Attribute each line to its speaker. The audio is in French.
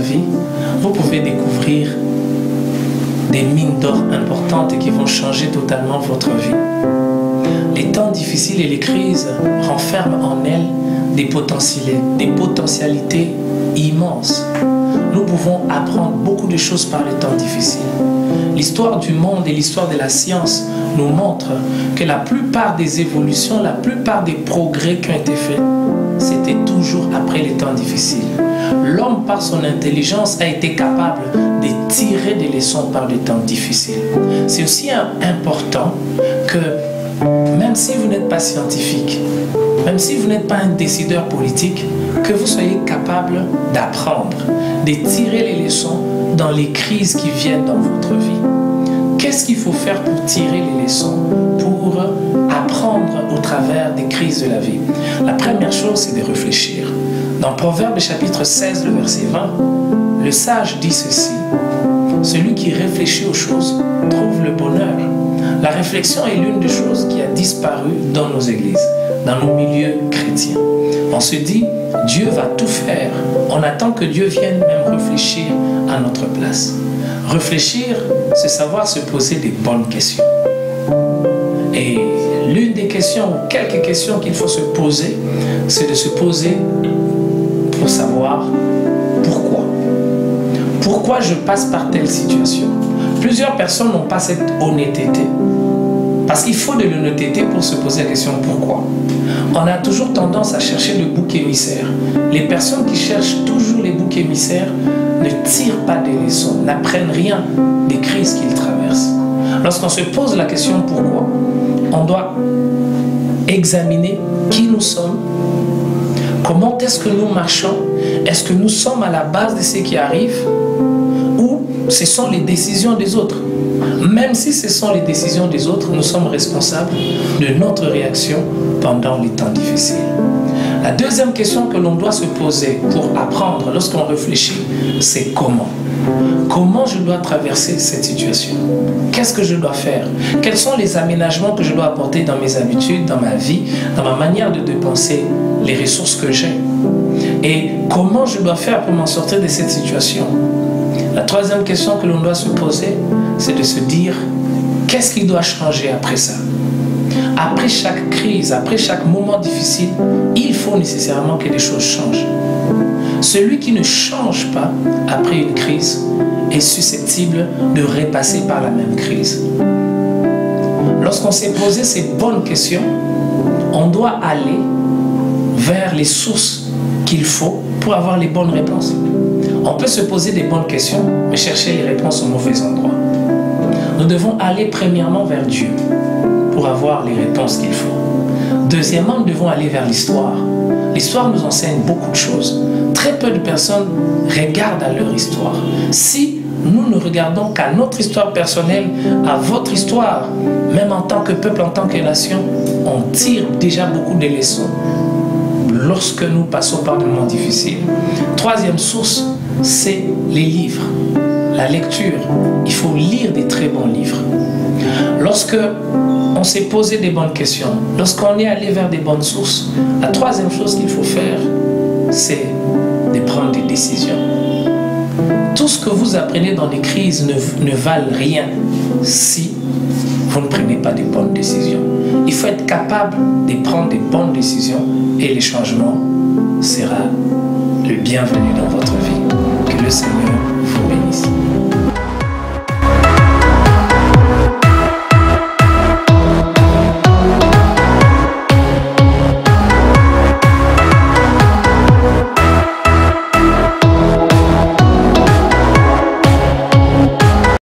Speaker 1: vie, vous pouvez découvrir des mines d'or importantes et qui vont changer totalement votre vie. Les temps difficiles et les crises renferment en elles des potentialités immenses. Nous pouvons apprendre beaucoup de choses par les temps difficiles. L'histoire du monde et l'histoire de la science nous montrent que la plupart des évolutions, la plupart des progrès qui ont été faits, c'était toujours après les temps difficiles. L'homme, par son intelligence, a été capable de tirer des leçons par les temps difficiles. C'est aussi important que, même si vous n'êtes pas scientifique, même si vous n'êtes pas un décideur politique, que vous soyez capable d'apprendre, de tirer les leçons dans les crises qui viennent dans votre vie. Qu'est-ce qu'il faut faire pour tirer les leçons, pour apprendre au travers des crises de la vie? La première chose, c'est de réfléchir. Dans Proverbe chapitre 16, le verset 20, le sage dit ceci: celui qui réfléchit aux choses trouve le bonheur. La réflexion est l'une des choses qui a disparu dans nos églises, dans nos milieux chrétiens. On se dit, Dieu va tout faire. On attend que Dieu vienne même réfléchir à notre place. Réfléchir, c'est savoir se poser des bonnes questions. Et l'une des questions, ou quelques questions qu'il faut se poser, c'est de se poser pour savoir pourquoi. Pourquoi je passe par telle situation? Plusieurs personnes n'ont pas cette honnêteté. Parce qu'il faut de l'honnêteté pour se poser la question pourquoi. On a toujours tendance à chercher le bouc émissaire. Les personnes qui cherchent toujours les boucs émissaires ne tirent pas des leçons, n'apprennent rien des crises qu'ils traversent. Lorsqu'on se pose la question pourquoi, on doit examiner qui nous sommes, comment est-ce que nous marchons, est-ce que nous sommes à la base de ce qui arrive ou ce sont les décisions des autres. Même si ce sont les décisions des autres, nous sommes responsables de notre réaction pendant les temps difficiles. La deuxième question que l'on doit se poser pour apprendre lorsqu'on réfléchit, c'est comment. Comment je dois traverser cette situation? Qu'est-ce que je dois faire? Quels sont les aménagements que je dois apporter dans mes habitudes, dans ma vie, dans ma manière de dépenser les ressources que j'ai? Et comment je dois faire pour m'en sortir de cette situation? La troisième question que l'on doit se poser, c'est de se dire, qu'est-ce qui doit changer après ça? Après chaque crise, après chaque moment difficile, il faut nécessairement que les choses changent. Celui qui ne change pas après une crise est susceptible de repasser par la même crise. Lorsqu'on s'est posé ces bonnes questions, on doit aller vers les sources qu'il faut pour avoir les bonnes réponses. On peut se poser des bonnes questions, mais chercher les réponses au mauvais endroit. Nous devons aller premièrement vers Dieu pour avoir les réponses qu'il faut. Deuxièmement, nous devons aller vers l'histoire. L'histoire nous enseigne beaucoup de choses. Très peu de personnes regardent à leur histoire. Si nous ne regardons qu'à notre histoire personnelle, à votre histoire, même en tant que peuple, en tant que nation, on tire déjà beaucoup de leçons lorsque nous passons par des moments difficiles. Troisième source, c'est les livres, la lecture. Il faut lire des très bons livres. Lorsque on s'est posé des bonnes questions, lorsqu'on est allé vers des bonnes sources, la troisième chose qu'il faut faire, c'est de prendre des décisions. Tout ce que vous apprenez dans les crises ne valent rien si vous ne prenez pas de bonnes décisions. Il faut être capable de prendre des bonnes décisions et le changement sera le bienvenu dans votre vie. Que le Seigneur vous bénisse.